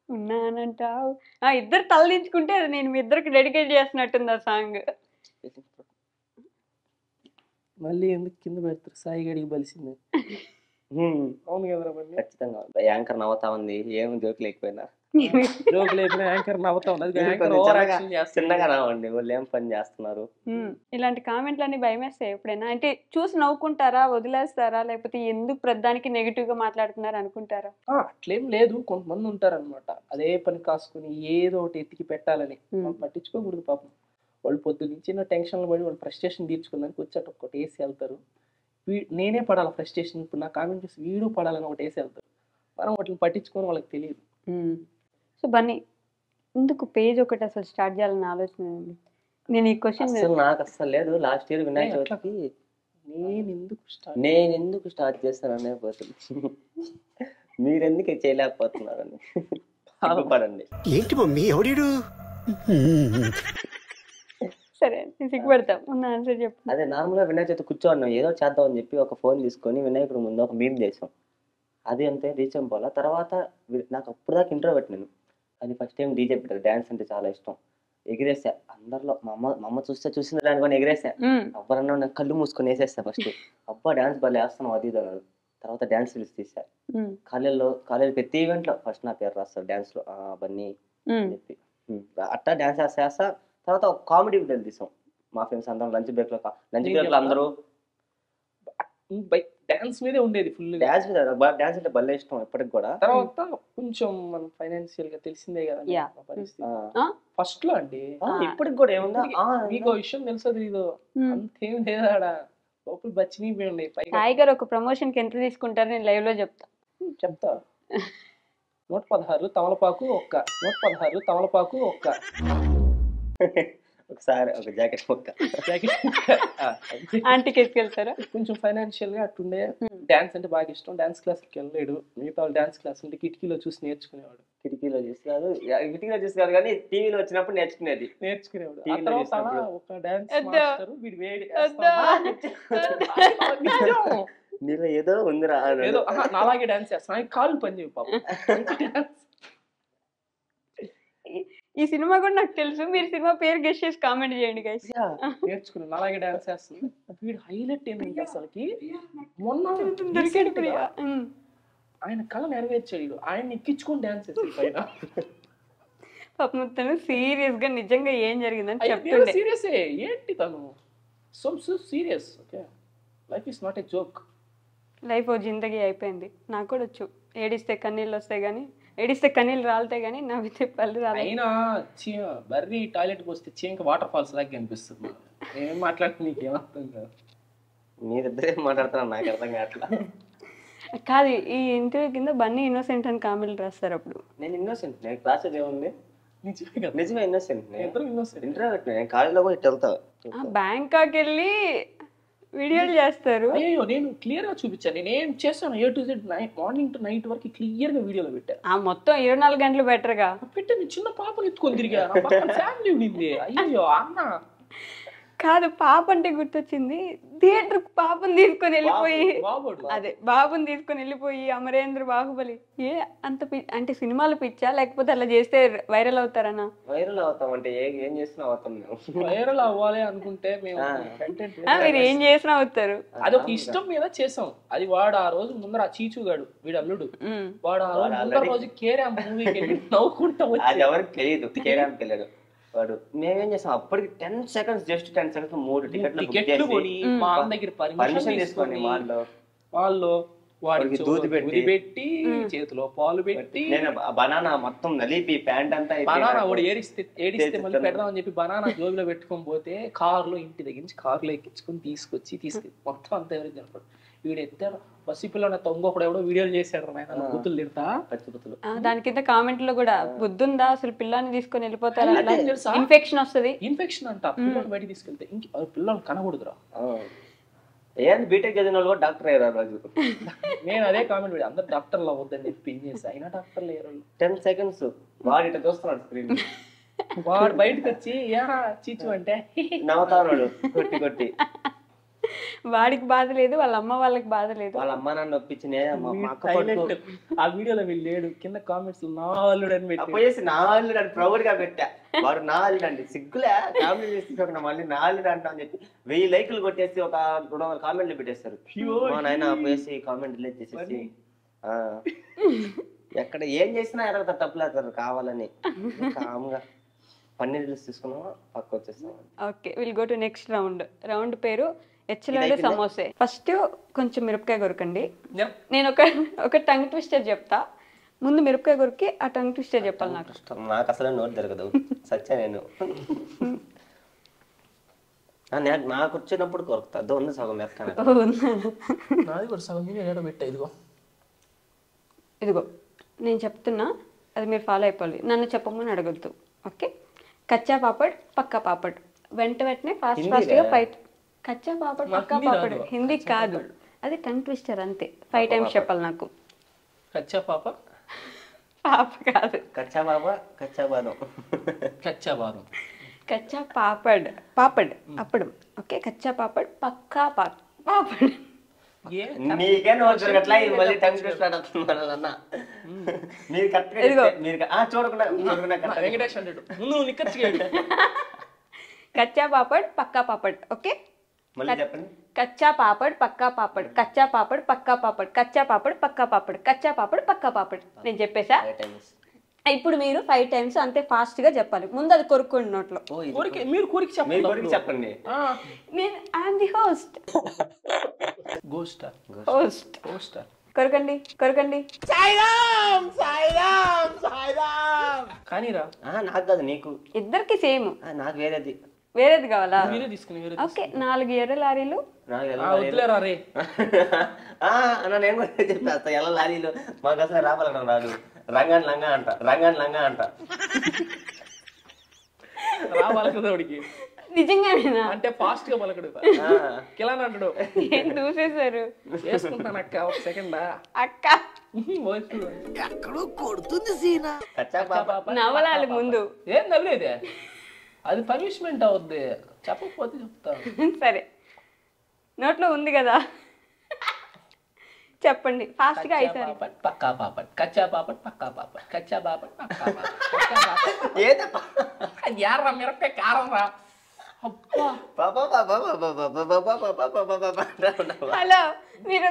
ఉన్నానంటావు. ఇద్దరు తలదించుకుంటే అది నేను మీ ఇద్దరికి డెడికేట్ చేస్తున్నట్టుంది ఆ సాంగ్. మళ్ళీ ఎందుకు కింద పెడతారు, సాయి గడికి బలిసింది. అవును కదా, ఖచ్చితంగా యాంకర్ నవ్వుతా ఉంది, ఏం జోక్ లేకపోయినా యాంకర్ నవ్వుతా ఉంది. చిన్నగా నవ్వండి, వాళ్ళు ఏం పని చేస్తున్నారు. ఇలాంటి కామెంట్లన్నీ భయమేస్తాయి ఎప్పుడైనా? అంటే చూసి నవ్వుకుంటారా, వదిలేస్తారా, లేకపోతే ఎందుకు ప్రధానికి నెగిటివ్ గా మాట్లాడుతున్నారు అనుకుంటారా? అట్లేం లేదు, కొంతమంది ఉంటారు అనమాట అదే పని కాసుకుని ఏదో ఒకటి ఎత్తికి పెట్టాలని. పట్టించుకోకూడదు పాపం. వాళ్ళు పొద్దు నుంచి టెన్షన్లు పడి వాళ్ళు ఫ్రస్ట్రేషన్ తీర్చుకోవడానికి వచ్చాట ఒకటి వేసి వెళ్తారు. నేనే పడాలి ఫ్రస్ట్రేషన్, ఇప్పుడు నా కామెంట్ చూసి వీడు పడాలని ఒకటి వేసి వెళ్తారు. మనం వాటిని పట్టించుకొని వాళ్ళకి తెలియదు. సో బన్నీ ఎందుకు పేజ్ ఒకటి అసలు స్టార్ట్ చేయాలని ఆలోచన ఉంది? నేను ఈ క్వశ్చన్ నాకు అసలు లేదు. లాస్ట్ ఇయర్ వినాయక చవితికి నేను ఎందుకు స్టార్ట్ చేస్తాననే పోతుంది, మీరెందుకు చేయలేకపోతున్నారని పడండి. ఏంటి మమ్మీ ఎవడు? సరే సిగ్గుపడతాం, ఉన్న ఆన్సర్ చెప్పు. అదే నార్మల్ గా వినాయక చవితి కూర్చోన్నాం, ఏదో చేద్దాం అని చెప్పి ఒక ఫోన్ తీసుకొని వినాయకుడి ముందు ఒక మీమ్ చేసాం. అది అంతే రీచ్ అయిపోవాలా. తర్వాత నాకు అప్పుడు దాకా ఇంట్రో పెట్టినాను, అది ఫస్ట్ టైం డీజే పెట్టారు. డాన్స్ అంటే చాలా ఇష్టం, ఎగిరేసా అందరిలో. మా అమ్మ చూసిన దానికొని ఎగిరేసా. ఎవరన్నా నాకు కళ్ళు మూసుకొని వేసేస్తా. ఫస్ట్ అబ్బా డాన్స్ భలే వేస్తాను అది ఇది అన్నాడు. తర్వాత డాన్స్ రీల్స్ తీసా. కాలేజ్ ప్రతి ఈవెంట్ లో ఫస్ట్ నా పేరు రాస్తారు డాన్స్ లో బన్నీ అని చెప్పి. అట్టా డాన్స్ వేస్తా. తర్వాత ఒక కామెడీ వీడియోలు తీసాం మా ఫ్రెండ్స్ అందరం. లంచ్ బ్రేక్ లో అందరూ డాన్స్ మీదే ఉండేది ఫుల్. డాన్స్ అంటే భలే ఇష్టం ఇప్పటికి కూడా. తర్వాత కొంచెం మనం ఫైనాన్షియల్ గా తెలిసిందే కదా ఫస్ట్ లో అండి. ఇప్పటికి కూడా ఏముందా మీకు విషయం తెలుసది ఇదో అంతేం లేదా లోపల బచ్చిని ఉన్నాయి. సాయి గారు ఒక ప్రమోషన్ కి ఎంత తీసుకుంటారు నేను లైవ్ లో చెప్తా. 116 తమలపాకు ఒక్క. ఒకసారి ఒక జాకెట్ మొక్క ఆంటీకి ఎత్తుకెళ్తారా? కొంచెం ఫైనాన్షియల్ గా అట్టుండే. డాన్స్ అంటే బాగా ఇష్టం. డాన్స్ క్లాస్ కి వెళ్ళలేడు. మిగతా వాళ్ళు డాన్స్ క్లాస్ ఉంటే కిటికీలో చూసి నేర్చుకునేవాడు. కిటికీలో చూసి కాదు కానీ టీవీలో వచ్చినప్పుడు నేర్చుకునేవాడు. ఆ టీవీలో తర్వాత చూసినప్పుడు. ఒక డాన్స్ వద్దు. మాస్టర్ వీడు వేడి వద్దు. నిజం. నీలో ఏదో ఉందిరా అన్నాడు. ఏదో నాలాగే డాన్స్ చేస్తాను. ఆయన కాళ్ళు పని చేయవు పాపం. ఈ సినిమా కూడా నాకు తెలుసు. మీరు సినిమా పేరు గెస్ చేసి కామెంట్ చేయండి గైస్. నేర్చుకున్నాను. అలాగే డాన్స్ చేస్తుంది. వీడు హైలైట్ ఏంటంటే అసలుకి మొన్న దొరికాడు ప్రియా. ఆయన కళ నెరవేర్చాడు. ఆయన ఎక్కించుకొని డాన్స్ చేసి పైన. పాపం తను సీరియస్ గా నిజంగా ఏం జరిగిందని చెప్తుండే. సీరియస్ ఏంటి తను so serious. Okay, life is not a joke. Life ఓ జిందగీ అయిపోయింది. నాకు కూడా వచ్చు. ఏడిస్తే కన్నీళ్ళు వస్తాయి కానీ, ఏడిస్తే కన్నీళ్ళు రాలుతాయి కానీ నవ్వితే పళ్ళు రాలి. అయినా బర్రీ టాయిలెట్కి వస్తే చీంక వాటర్ ఫాల్స్ లాగా అనిపిస్తుంది. ఏం మాట్లాడితే నీకేమర్థం కాదు. మీరిద్దరే మాట్లాడుతున్నా నాకు అర్థం కావట్లా. కాదు, ఈ ఇంటర్వ్యూ కింద బన్నీ ఇన్నోసెంట్ అని కామెంట్లు రాస్తారు. అప్పుడు నేను ఇన్నోసెంట్. నేను క్లాస్ ఏముంది నిజమే కదా. నిజమే ఇన్నోసెంట్. ఇద్దరు innocent. ఇంటర్వ్యూ నేను కాలేజీలో కూడా ఇటు వెళ్తా. బ్యాంకాక్ వెళ్ళి వీడియోలు చేస్తారు. అయ్యో నేను క్లియర్ గా చూపించాను. నేను ఏం చేస్తాను A to Z morning to night వరకు క్లియర్ గా వీడియోలో పెట్టాను. ఆ మొత్తం 24 గంటలు బెటర్గా పెట్టండి. చిన్న పాపని ఎత్తుకొని తిరిగా. ఫ్యామిలీ ఉండింది. అయ్యో అన్న కాదు. పాప అంటే గుర్తొచ్చింది. థియేటర్ పాపని తీసుకొని వెళ్ళిపోయి, బాబోడు. అదే బాబుని తీసుకొని వెళ్ళిపోయి అమరేంద్ర బాహుబలి. ఏ అంత అంటే సినిమాలు పిచ్చా లేకపోతే అలా చేస్తే వైరల్ అవుతారనా? వైరల్ అవుతాం అంటే ఏం చేసినా అవుతాం మేము. వైరల్ అవ్వాలి అనుకుంటే మేము కంటెంట్ మీరు ఏం చేసినా అవుతారు. అది ఒక ఇష్టం మీద చేసాం. అది వాడు ఆ రోజు ముందర ఆ చీచుగాడు వీడు అల్లుడు వాడు ఆ రోజు ముందర రోజు కేరా మూవీకి వెళ్ళి నవ్వుకుంటా వచ్చి. అది ఎవరికి తెలియదు. కేరానికి వెళ్ళాడు వాడు. మేమేం చేసాం అప్పటికి 10 seconds జస్ట్ 10 seconds 3 టికెట్లు కొని మా అన్న దగ్గర పర్మిషన్ తీసుకొని వాళ్ళు వాడికి దూది పెట్టి చేతిలో పాలు పెట్టి నేను బనానా మొత్తం నలిపి ప్యాంట్ అంతా బనానా వాడు ఏడిస్తే మళ్ళీ పెడదామని చెప్పి బనానా జోబులో పెట్టుకొని పోతే కారులో ఇంటి దగ్గర నుంచి కారులో ఎక్కించుకొని తీసుకొచ్చి మొత్తం అంతా ఎవరికి జనపడు. వీడు ఎత్తాడు బస్సు పిల్లలు తొంగొకడు ఎవడో వీడియోలు చేశాడు. ఆయన బుద్ధులు తిడతా పచ్చిబుద్ధులు. దాని కింద కామెంట్లో కూడా బుద్ధుందా అసలు పిల్లాన్ని తీసుకొని వెళ్ళిపోతారా? ఇన్ఫెక్షన్ వస్తుంది. ఇన్ఫెక్షన్ అంట పిల్లలు బయటికి తీసుకెళ్తే ఇంక పిల్లలు కనకూడదురా. ఏంది బీటెక్ చదివిన వాళ్ళు కూడా డాక్టర్ అయ్యారు రోజు. నేను అదే కామెంట్ పెట్టి అందరు డాక్టర్లు అవ్వద్దని చెప్పి పిన్ చేసి అయినా డాక్టర్లు అయ్యారు. 10 seconds వాడు ఇట్లా చూస్తున్నాడు స్క్రీన్. వాడు బయటకు వచ్చి ఏరా చీచు అంటే నవ్వుతాడు కొట్టి. వాడికి బాధ లేదు, వాళ్ళ అమ్మ వాళ్ళకి బాధ లేదు. వాళ్ళ అమ్మ నాన్న ఒప్పించిన ఆ వీడియోలో వీళ్ళు లేడు. కింద కామెంట్స్ నా అల్లుడు అని పెట్టి పోయేసి నా అల్లుడు అని ప్రౌడ్ గా పెట్టా. వాడు నా అల్లుడు అండి సిగ్గులే కామెంట్ చేసి మళ్ళీ నా అల్లుడు అంటా అని చెప్పి 1000 లైకులు కొట్టేసి ఒక 200 కామెంట్లు పెట్టేస్తారు. మా నాయన పోయేసి కామెంట్ డిలీట్ చేసేసి ఎక్కడ ఏం చేసినా ఎరగతారు తప్పులేతారు కావాలని. కామ్గా పన్నీర్ జ్యూస్ తీసుకున్నామా పక్క వచ్చేస్తాం. Okay, will go to next round పేరు ఎచ్చలాడే సమోసే. ఫస్ట్ కొంచెం మిరపకాయ కొరకండి. నేను ఒక టంగ్ ట్విస్టర్ చెప్తా. ముందు మిరపకాయ కొరికి ఆ టంగ్ ట్విస్టర్ చెప్పాలి. నాకు అసలు నోట్ జరగదు సచ్చా. నేను నాకు వచ్చినప్పుడు కొరుకుతా. ఉంది సగం ఇదిగో నేను చెప్తున్నా, అది మీరు ఫాలో అయిపోవాలి. నన్ను చెప్పమని అడగద్దు. ఓకే, కచ్చా పాపడ్ పక్కా పాపడ్. వెంటనే ఫాస్ట్గా ఫైట్. కచ్చా పాపడ్ పక్కా పాపడ్ హిందీ కాదు, అది టంగ్ ట్విస్టర్ అంతే. 5 times చెప్పాలి నాకు. కచ్చా పాప కాదు, కచ్చా బాబా కచ్చా బాదం. కచ్చా పాపడ్ అప్పడం. ఓకే, కచ్చా పాపడ్ పక్కా పాపడ్. నీకే నోట్ జరగట్లా మళ్ళీ టంగ్ ట్విస్టర్ అన్న. మీరు కరెక్ట్గా చూడకుండా వెంకటేష్ అంటాడు ముందు నిక్కచ్చిగా కచ్చా పాపడ్ పక్కా పాపడ్. ఓకే, మళ్ళీ చెప్పండి. కచ్చా పాపడ్ పక్కా పాపడ్, కచ్చా పాపడ్ పక్కా పాపడ్, కచ్చా పాపడ్ పక్కా పాపడ్, కచ్చా పాపడ్ పక్కా పాపడ్. నేను చెప్పేసా. ఇప్పుడు మీరు 5 times అంతే ఫాస్ట్ గా చెప్పాలి. ముందు అది కొరుక్కోండి నోట్లో. మీరు కోరిక చెప్పండి. నేను ఐఎమ్ ది హోస్ట్. కొరకండి కానీరా. నాకు కాదు నీకు. ఇద్దరికి సేమ్. నాకు వేరేది కావాలా? మీరే తీసుకుని ఓకే, 4 ఎర్ర లారీలు. వద్దులేరా రే నేను కూడా చెప్పేస్తా. ఎలా లారీలు మాకు అసలు రావాలన్నా రాదు. రంగాన్ లంగా అంట రా పలకదోడికి నిజంగానేనా? అంటే ఫాస్ట్ గా పలకడు కిలాన్ అంటాడు. ఏం చూసేశారు? వేసుకుంటాను అక్క ఒక సెకండ్ అక్క ఎక్కడో కొడుతుంది సీనా. నవలాలి ముందు. ఏం నవ్వేదే, అది పనిష్మెంట్ అవుద్ది, చెప్పకపోతే చెప్తాను. సరే నోట్లో ఉంది కదా చెప్పండి ఫాస్ట్ గా. అయితే పక్కా పాపట్, కచ్చా పాపట్, పక్కా పాపట్, కచ్చా పాపట్, పక్కా పాపట్. యారా మిరపకాయ కారం రా. హలో, మీరు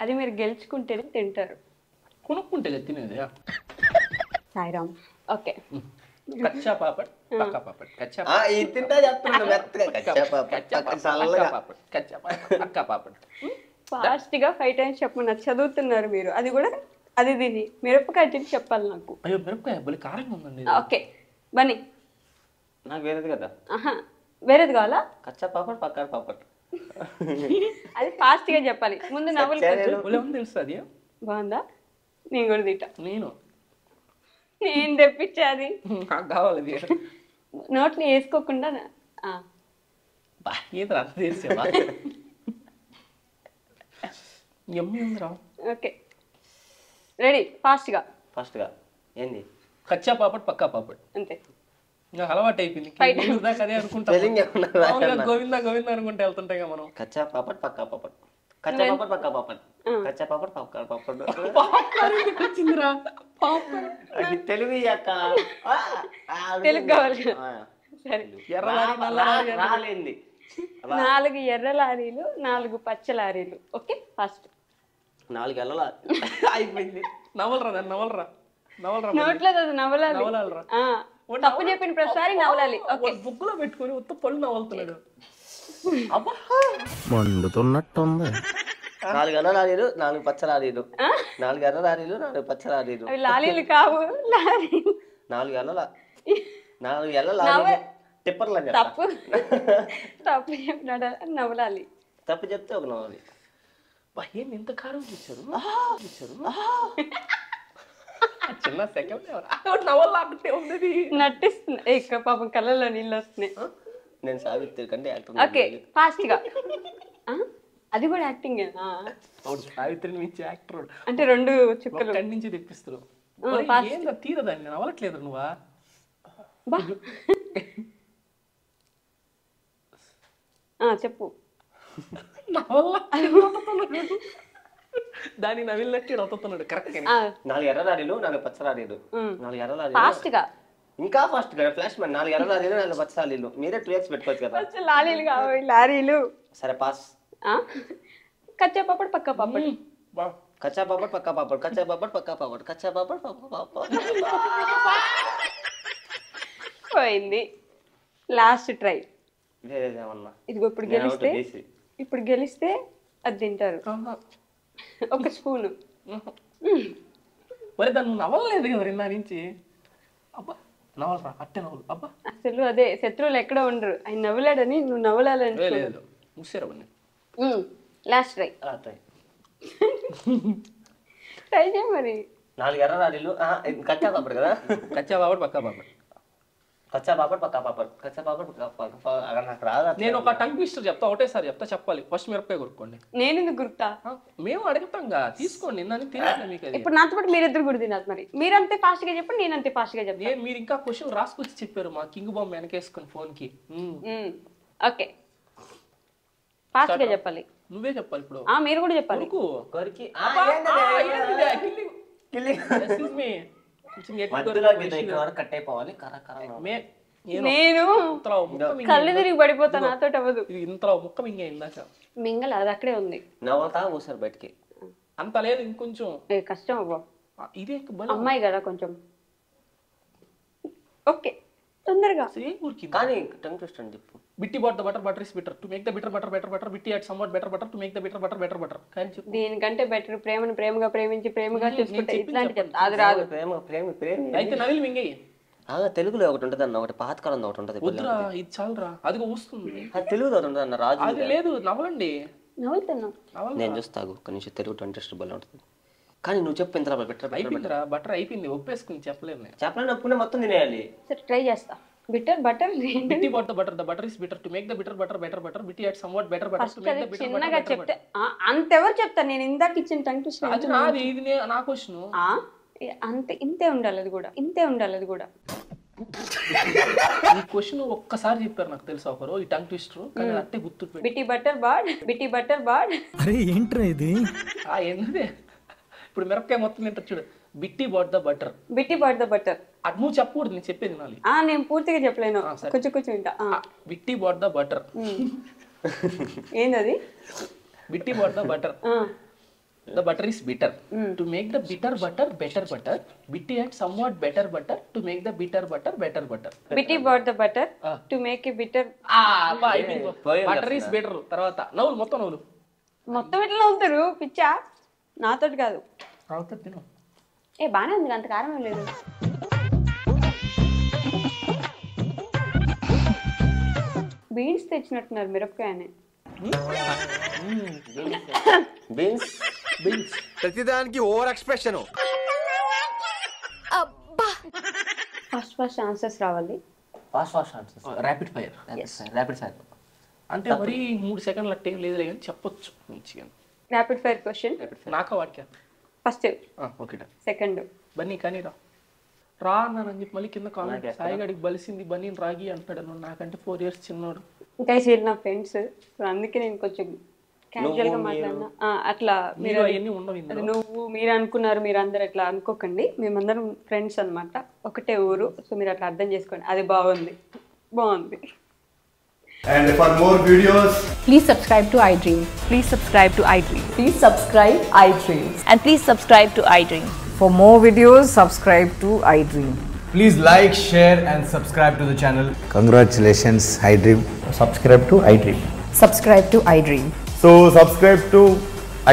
అది మీరు గెలుచుకుంటేనే తింటారు. కొనుక్కుంటే తినేది. సాయిరామ్. ఓకే, కచ్చా పాపట్, పక్కా పాపట్, కచ్చా పక్కా పాపట్. ఫాస్ట్ గా 5 times చెప్పమన్నా చదువుతున్నారు మీరు. అది కూడా అది దీన్ని మిరపకాయ తిని చెప్పాలి నాకు. అయ్యో మిరపకాయ బలి కారంగా ఉందండి. ఓకే బన్నీ. నాకు వేరేది కదా. వేరేది కావాలా? కచ్చా పాపడ్ పక్కా పాపడ్. అది ఫాస్ట్ గా చెప్పాలి. ముందు నవ్వులు తెలుసు. అది బాగుందా? నేను కూడా తింటా. నేను తెప్పించా. అది నాకు కావాలి. నోట్లో వేసుకోకుండా ఓకే రెడీ. ఫాస్ట్ గా ఏంది? కచ్చా పాపడ్ పక్కా పాపడ్ అంతే. ఇంకా అలవాటు అయిపోయింది. అదే అనుకుంటా గోవిందా గోవిందా అనుకుంటే వెళ్తుంటాయి మనం. కచ్చా పాపడ్ పక్కా పాపడ్, కచ్చా పాపడ్ పక్కా పాపడ్, కచ్చా పాపడ్ పక్కా పాపడ్. వచ్చిందిరా తెలుగు అక్క. తెలుగు కావాలి. సరే, రాలేంది. 4 ఎర్ర లారీలు, 4 పచ్చ లారీలు. Okay fast. 4 ఎల్లలా అయిపోయింది. నవలరా దాన్ని నవలరా. నోట్లో నవలాలి. తప్పు చెప్పిన ప్రతిసారి నవలాలి. ఓకే, బుక్కులో పెట్టుకొని ఉత్త పళ్ళు నవలుతున్నాడు. మండుతున్నట్టుంది. 4 ఎర్ర లారీలు, 4 పచ్చ లారీలు. 4 ఎర్ర లారీలు, 4 పచ్చ లారీలు. అవి లారీలు కావు, లారీలు. 4 ఎల్ల లారీలు టిప్పర్లు. తప్పు తప్పు చెప్పినాడు నవలాలి. తప్పు చెప్తే ఒక నవ్వాలి. ఏంది ఇంత కారం ఇచ్చారు? చిన్న సెకండ్ నవ్వలాంటే ఉంది. నటిస్తుంది. ఇక్కడ పాపం కళ్ళలో నీళ్ళు వస్తున్నాయి. నేను సావిత్రి కంటే యాక్టర్. ఓకే ఫాస్ట్ గా. అది కూడా యాక్టింగ్. సావిత్రిని మించి యాక్టర్ అంటే 2 చుక్కలు కళ్ళ నుంచి తెప్పిస్తారు. తీరదాన్ని నవ్వట్లేదు నువ్వా? చెప్పు. దాన్ని నవ్వినట్టు రొత్తున్నాడు. కరెక్ట్. 4 ఎర్ర లారీలు, 4 పచ్చ లారీలు. 4 ఎర్ర లారీలు. ఫాస్ట్ గా. ఇంకా ఫాస్ట్ గా. Flash man. 4 ఎర్ర లారీలు, 4 పచ్చ లారీలు. మీరే 2x పెట్టుకోవచ్చు కదా. లారీలు కావాలి, లారీలు. సరే పాస్. కచ్చా పాపడ్ పక్కా పాపడ్. కచ్చా పాపడ్ పక్కా పాపడ్, కచ్చా పాపడ్ పక్కా పాపడ్, కచ్చా పాపడ్ పక్కా పాపడ్. పోయింది. Last try. వేరేదేమన్నా. ఇదిగో ఇప్పుడు గెలిస్తే అది తింటారు. 1 స్పూను. మరి దాన్ని నవ్వలేదు కదా నిన్న నుంచి. అబ్బా నవ్వలరా అట్టే నవ్వులు. అబ్బా అసలు అదే శత్రువులు ఎక్కడ ఉండరు. ఆయన నవ్వలేడని నువ్వు నవ్వలాలని. Last try. ట్రై చేయ మరి. 4 ఎర్ర లారీలు. కచ్చా పాపడ్ కదా. కచ్చా పాపడ్ పక్కా పాపడ్, కచ్చా పాపడ్ పక్కా పాపడ్, కచ్చా పాపడ్ పక్కా. నాకు రాదా? నేను ఒక టంగ్ ట్విస్టర్ చెప్తా, ఒకటేసారి చెప్తా. చెప్పాలి. ఫస్ట్ మిరపకాయ కొనుక్కోండి. నేను ఎందుకు గుర్తా? మేము అడుగుతాంగా, తీసుకోండి. నిన్న తినట్లే మీకు. ఇప్పుడు నాతో పాటు మీరిద్దరు కూడా తినాలి. మరి మీరంతే ఫాస్ట్ గా చెప్పండి, నేనంతే ఫాస్ట్ గా చెప్పాను. మీరు ఇంకా క్వశ్చన్ రాసుకొచ్చి చెప్పారు. మా కింగ్ బాంబ్ వెనకేసుకొని ఫోన్ కి. ఓకే ఫాస్ట్ గా చెప్పాలి. నువ్వే చెప్పాలి ఇప్పుడు. మీరు కూడా చెప్పాలి. కట్ అయిపోవాలి. నేను కళ్ళు తిరిగి పడిపోతాను. నాతో అవ్వదు. ఇంతలో ముక్క మింగే ఇందాక. మింగల అది అక్కడే ఉంది. నవ్వుతా కూసారు బయటికి. అంత లేదు, ఇంకొంచెం కష్టం అవ్వ. ఇదే అమ్మాయి కదా కొంచెం. ఓకే తొందరగా. కానీ టంగ్ ట్విస్టర్ అని చెప్పు. Betty bought the butter, butter is bitter to make the bitter butter better butter. Betty add somewhat better butter to make the bitter butter better butter. కానీ చెప్పు. దీనికంటే బెటర్ ప్రేమను ప్రేమగా ప్రేమించి ప్రేమగా చూసుకుంటే ఇట్లాంటి చెప్తా. అది రాదు. ప్రేమ అయితే నవిల్ మింగేయి. తెలుగులో ఒకటి ఉంటుంది అన్న, ఒకటి పాతకాలంలో ఒకటి ఉంటుంది. వద్దురా ఇది చాలరా, అదిగో వస్తుంది. అది తెలుగులో ఒకటి ఉంటుంది అన్న, రాజు. అది లేదు, నవ్వండి. నవ్వుతున్నాం. నేను చూస్తాగు ఒక నిమిషం. తెలుగు ఇంట్రెస్ట్ బల్ల ఉంటుంది. కానీ నువ్వు చెప్పు ఇంత బెటర్ అయిపోయిందిరా బటర్ అయిపోయింది ఒప్పేసుకుని చెప్పలేను నేను చెప్పలేని ఒప్పుకునే మొత్తం తినేయాలి. సరే ట్రై చేస్తా. Bitter butter Betty bought the butter, the butter is bitter to make the bitter butter better butter, Betty add somewhat better butter to first make అది ద బిటర్ చిన్నగా బటర్ చెప్తే అంతెవరు చెప్తారు? నేను ఇందాక ఇచ్చిన టంగ్ ట్విస్టర్ అది నాది, ఇది నా క్వశ్చన్. అంతే, ఇంతే ఉండాలి అది కూడా, ఇంతే ఉండాలి అది కూడా. ఈ క్వశ్చన్ ఒక్కసారి చెప్పారు నాకు తెలుసు ఒకరు, ఈ టంగ్ ట్విస్టర్, కానీ అట్టే గుర్తుపెట్టి. Betty butter bad, Betty butter bad. అరే ఏంట్రా ఇది? ఏంది ఇప్పుడు మిరపకాయ మొత్తం తింటారు చూడు, Betty bought the butter. Betty bought the butter అది నువ్వు చెప్పకూడదు, నేను చెప్పేది నాలి. నేను పూర్తిగా చెప్పలేను, కొంచెం కొంచెం వింటా. Betty bought the butter. ఏందది? Betty bought the butter. The butter is bitter. To make the bitter butter better butter, Bitty add somewhat better butter to make the bitter butter better butter. Bitty bought the butter to make a bitter. Butter is better. తర్వాత నవ్వులు మొత్తం నవ్వులు. మొత్తం ఎట్లా నవ్వుతారు పిచ్చా? నాతోటి కాదు. రావుతా తిను. బానే ఉంది, అంత కారం ఏం లేదు. బీన్స్ తెచ్చినట్టున్నారు మిరపకాయని. బీన్స్ బీన్స్ ప్రతిదానికి ఓవర్ ఎక్స్ప్రెషన్. ఫస్ట్ ఆన్సర్స్ రావాలి. Fast answers. Rapid fire. అంటే మరి 3 సెకండ్లు అట్టేం లేదు కానీ చెప్పొచ్చు మంచిగా. Rapid fire question. నాకా వాక్య ఫస్ట్. Okay second. బన్నీ కానీ రా అన్నానని చెప్పి మళ్ళీ కింద కామెంట్, సాయిగాడికి బలిసింది బన్నీ రాగి అంటాడు. నాకంటే 4 years చిన్నోడు. ఇంకా వీళ్ళు నా ఫ్రెండ్స్, అందుకే నేను కొంచెం క్యాజువల్ గా మాట్లాడినా. అట్లా మీరు అవన్నీ ఉండవు. నువ్వు మీరు అనుకున్నారు, మీరు అందరు అట్లా అనుకోకండి, మేమందరం ఫ్రెండ్స్ అన్నమాట, ఒకటే ఊరు. సో మీరు అట్లా అర్థం చేసుకోండి. అది బాగుంది. And for more videos, please subscribe to iDream. Please subscribe to iDream. Please subscribe iDream. And please subscribe to iDream. For more videos, subscribe to iDream. please like, share and subscribe to the channel. Congratulations, iDream. Subscribe to iDream. Subscribe to iDream. So subscribe to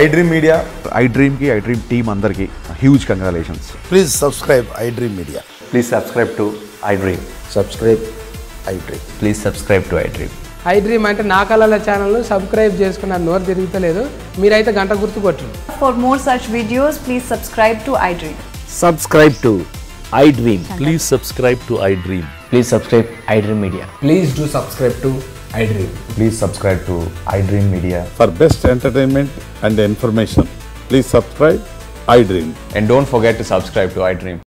iDream Media. iDream ki iDream team andarki huge congratulations. Please subscribe iDream Media. Please subscribe to iDream. Subscribe iDream. Please subscribe to iDream. iDream అంటే నా కళల channel subscribe చేసుకున్న నోరు తిరుగుతలేదు, మీరైతే గంట గుర్తు కొట్టండి. For more such videos, please subscribe to iDream. Subscribe to iDream. Please subscribe to iDream. Please subscribe iDream Media. Please do subscribe to iDream. Please subscribe to iDream Media. For best entertainment and information, please subscribe iDream. And don't forget to subscribe to iDream.